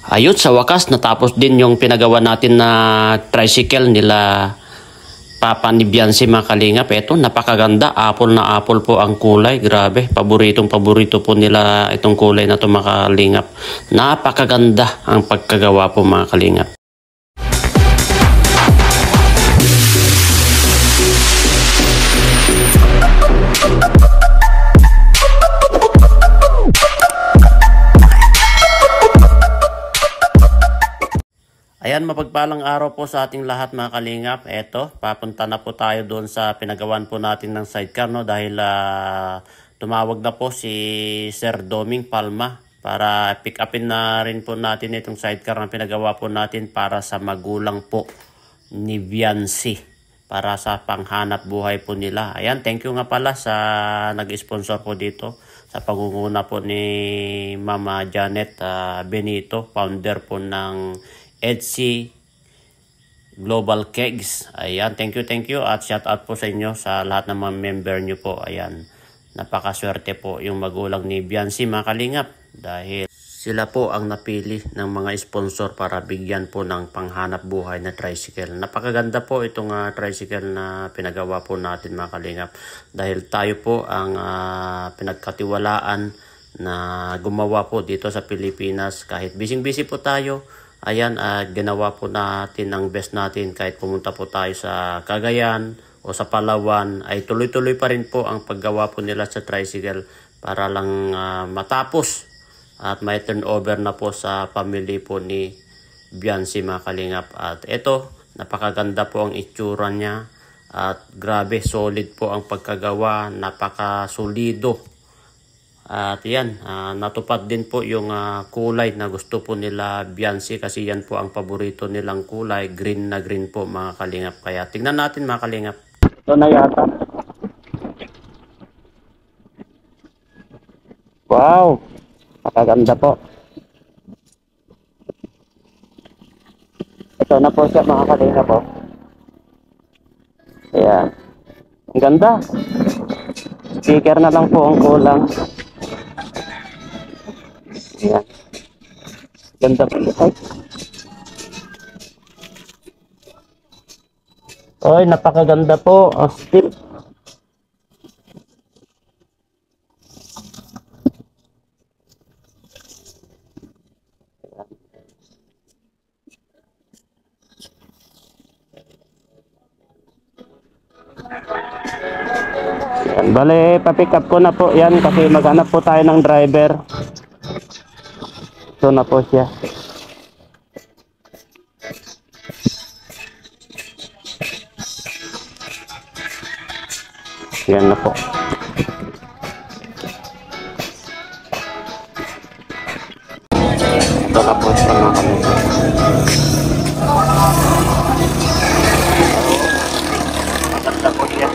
Ayun, sa wakas natapos din yung pinagawa natin na tricycle nila Papa ni Biancy mga kalingap. Ito, napakaganda. Apple na apple po ang kulay. Grabe, paborito po nila itong kulay na ito mga kalingap. Napakaganda ang pagkagawa po mga kalingap. Ayan, mapagpalang araw po sa ating lahat mga kalingap. Eto, papunta na po tayo doon sa pinagawan po natin ng sidecar, no? Dahil tumawag na po si Sir Doming Palma para pick upin na rin po natin itong sidecar na pinagawa po natin para sa magulang po ni Biancy, para sa panghanap buhay po nila. Ayan, thank you nga pala sa nag-sponsor po dito, sa pangunguna po ni Mama Janet Benito, founder po ng Etsy Global Kegs. Ayan, thank you at shout out po sa inyo sa lahat ng mga member nyo po. Ayan, napakaswerte po yung magulang ni Biancy mga kalingap, dahil sila po ang napili ng mga sponsor para bigyan po ng panghanap buhay na tricycle. Napakaganda po itong tricycle na pinagawa po natin mga kalingap, dahil tayo po ang pinagkatiwalaan na gumawa po dito sa Pilipinas. Kahit busy po tayo, ayan, ginawa po natin ang best natin. Kahit pumunta po tayo sa Cagayan o sa Palawan, ay tuloy-tuloy pa rin po ang paggawa po nila sa tricycle para lang matapos at may turnover na po sa family po ni Biancy mga kalingap. At ito, napakaganda po ang itsura niya at grabe, solid po ang pagkagawa, napakasolido. At yan, natupad din po yung kulay na gusto po nila Biancy, kasi yan po ang paborito nilang kulay, green na green po mga kalingap. Kaya tingnan natin mga kalingap. Ito na yata. Wow, napakaganda po. Ito na po siya mga kalingap po. Ayan, ang ganda. Sticker na lang po ang kulang. Ayan. Ganda po. Oy, napakaganda po. Steel. Ayan. Bale, pa-pick up ko na po yan kasi maghanap po tayo ng driver. Ito na po siya. Yan na po. Ito na po siya mga kalingap. Maganda po siya.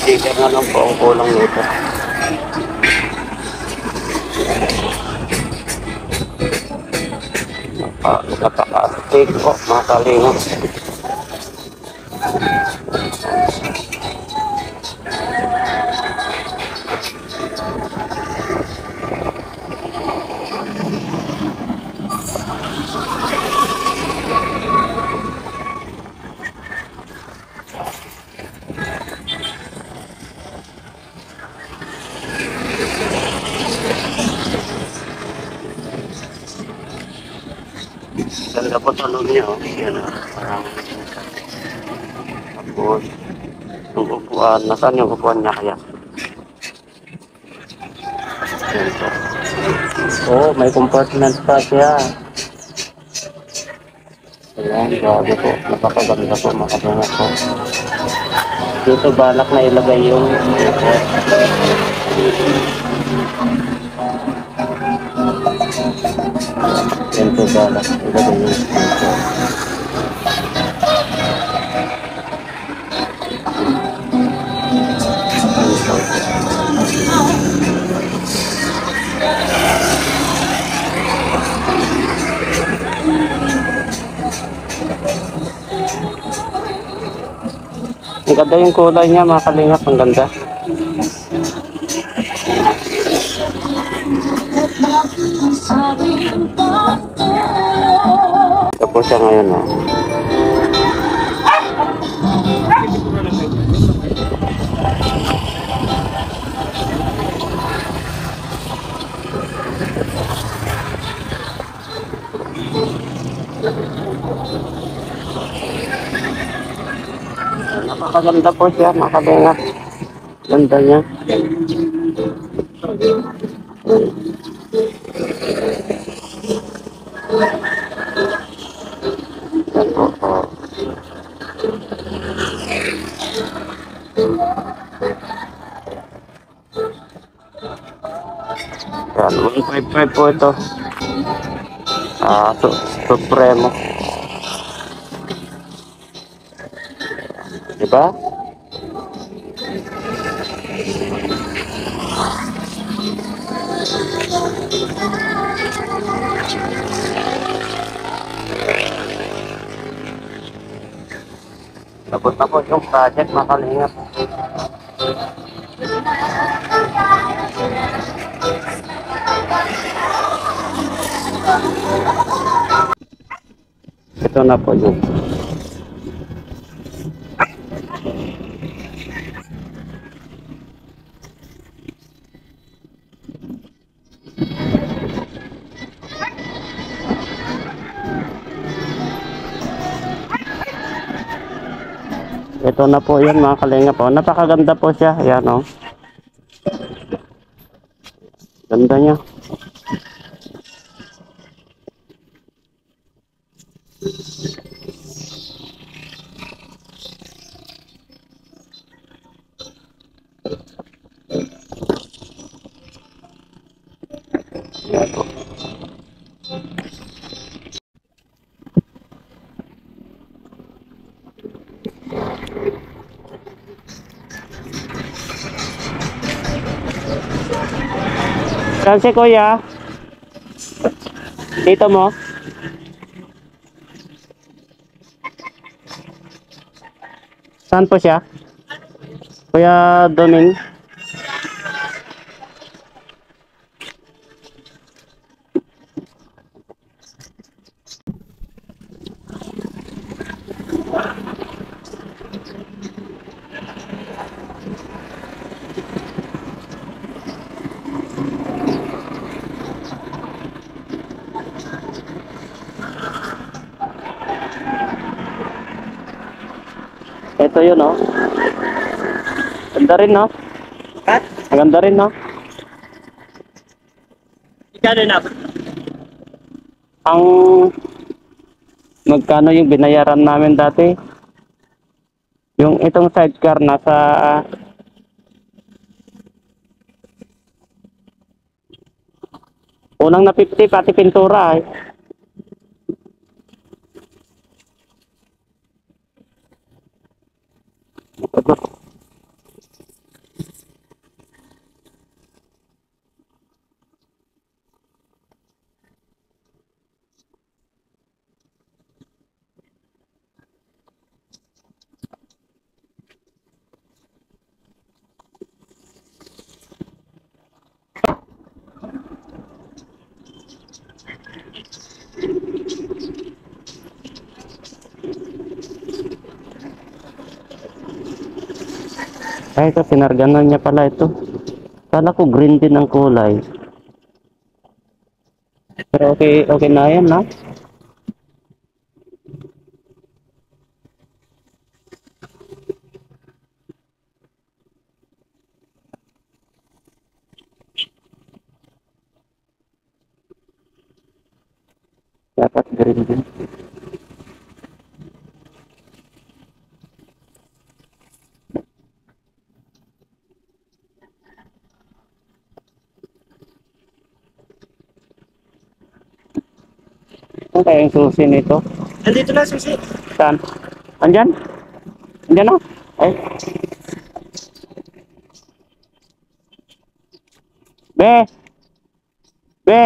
Sticker na lang po ang kulang nito. Napaka-stick po mga kalingap. Ganda po sa loob niya, oh. Yan, parang tapos yung upuan, nasaan yung upuan niya kaya? Yan po. Oh, may compartment pa siya. Ayan, grabe po, napakaganda po, makaganda po. Dito balak na ilagay yung yan po balak ilagay yung Ang ganda yung kulay niya mga kalingap, ang ganda. Ito po siya ngayon, oh. Napakaganda po siya mga kalingap. Ganda niya. Yan po, oh. Yan, 155 po ito. Supremo. Diba? Tapos na po yung project mga kalingap. Ito na po yung ito na po yan mga kalingap. Oh. Napakaganda po siya. Ayan, oh. Ganda niya. Ayan, oh. Saan si kuya? Dito mo? Saan po siya? Kuya Doming? Ito yun, oh. Ganda rin, no? Ha? Ganda rin, no? Magkano na? Ang magkano yung binayaran namin dati? Yung itong sidecar nasa unang na 50 pati pintura, eh. Ay, ito, pinarganan niya pala ito. Kala ko green din ang kulay. Pero okay, okay na yan, no? Dapat green din. Ano kaya yung susi nito? Nandito na susi. Saan? Andyan? Andyan, no? Ay. Be! Be!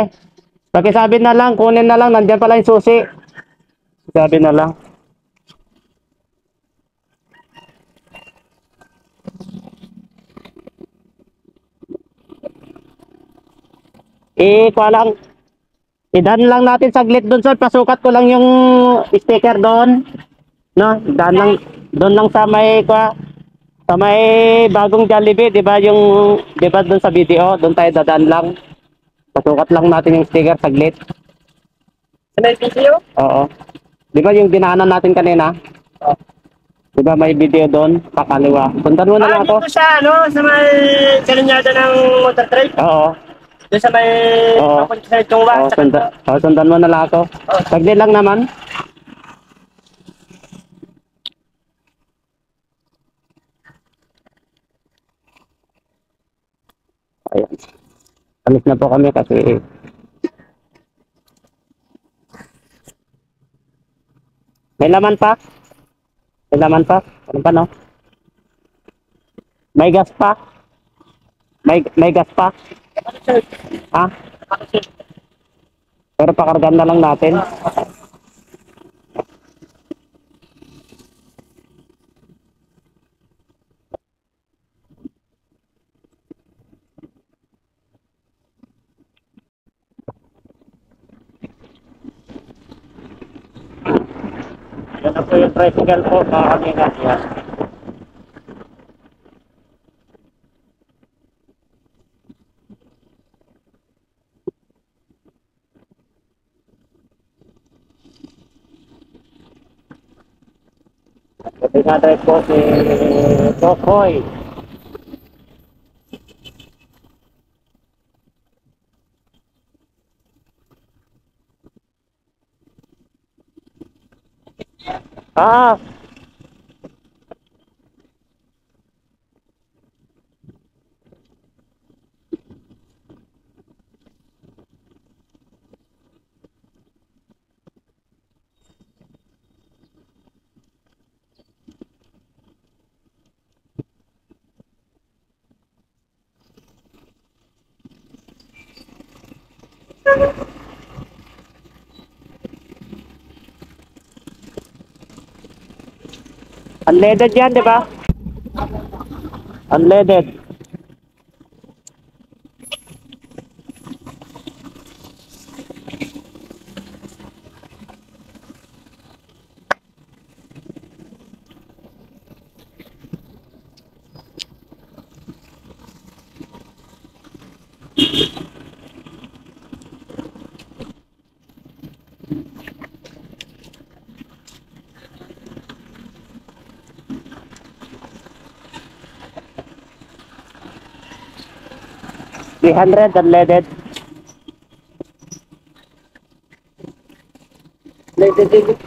Pakisabi na lang, kunin na lang, nandyan pala yung susi. Sabi na lang. Kuha lang. Idan lang natin saglit doon, sir. Pasukat ko lang yung sticker doon. No, idan lang. Doon lang sa may, sa may bagong Jollibee, di ba? Di ba doon sa video? Doon tayo dadaan lang. Pasukat lang natin yung sticker saglit. Sa may video? Oo. Di ba yung dinaanan natin kanina? Oh. Di ba may video doon? Pakaliwa. Sundan mo na lang ako. Dito sa sa may kalinyada ng motor trade? Oo. Doon sa may Oo. papunta sa Tungwa? Oo, sundan mo na lang ako. Saglit lang naman. Ayan. Alis na po kami kasi may laman pa. May laman pa. Ano pa, no? May gas pa. May gas pa. Ha? Pero pakargan na lang natin. Yan na po yung tricycle po. Kakalingat yan. Pinadrive po si Tokoy. Ah! Unleaded yan, di ba? Unleaded. $300 unleaded.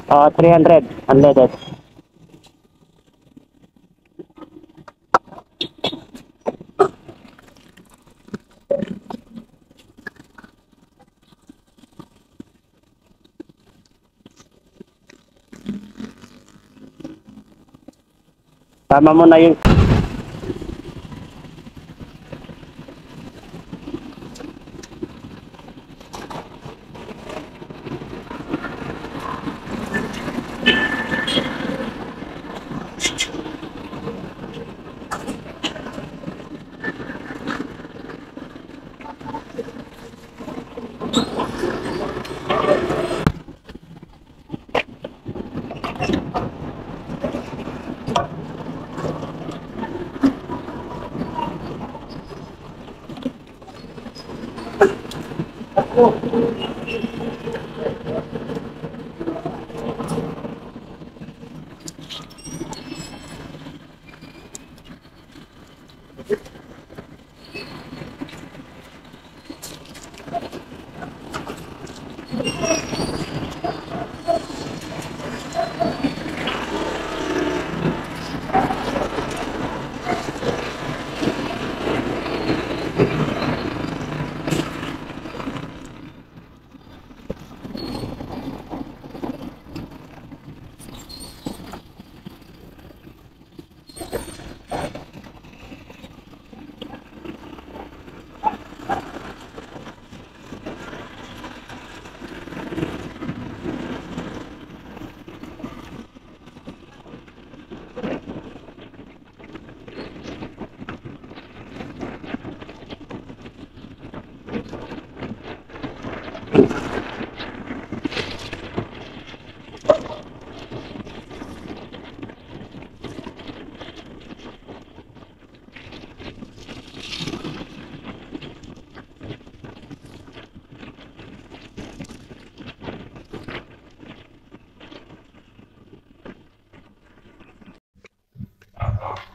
Oh, 300 unleaded. Tama mo na yung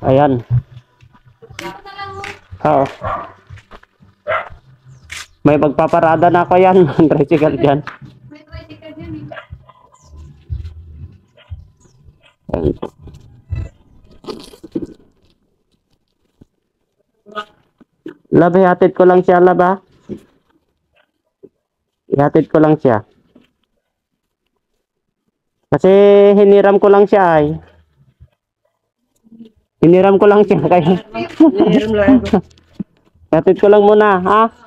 Ayan. Oo. May pagpaparada na ako yan. Tricycle dyan. May tricycle dyan eh. Ayan. Lab, ihatid ko lang siya, Lab, ha? Ihatid ko lang siya. Kasi hiniram ko lang siya, ay. Hiniram ko lang siya, kaya. Hiniram lang ako. Ihatid ko lang muna, ha?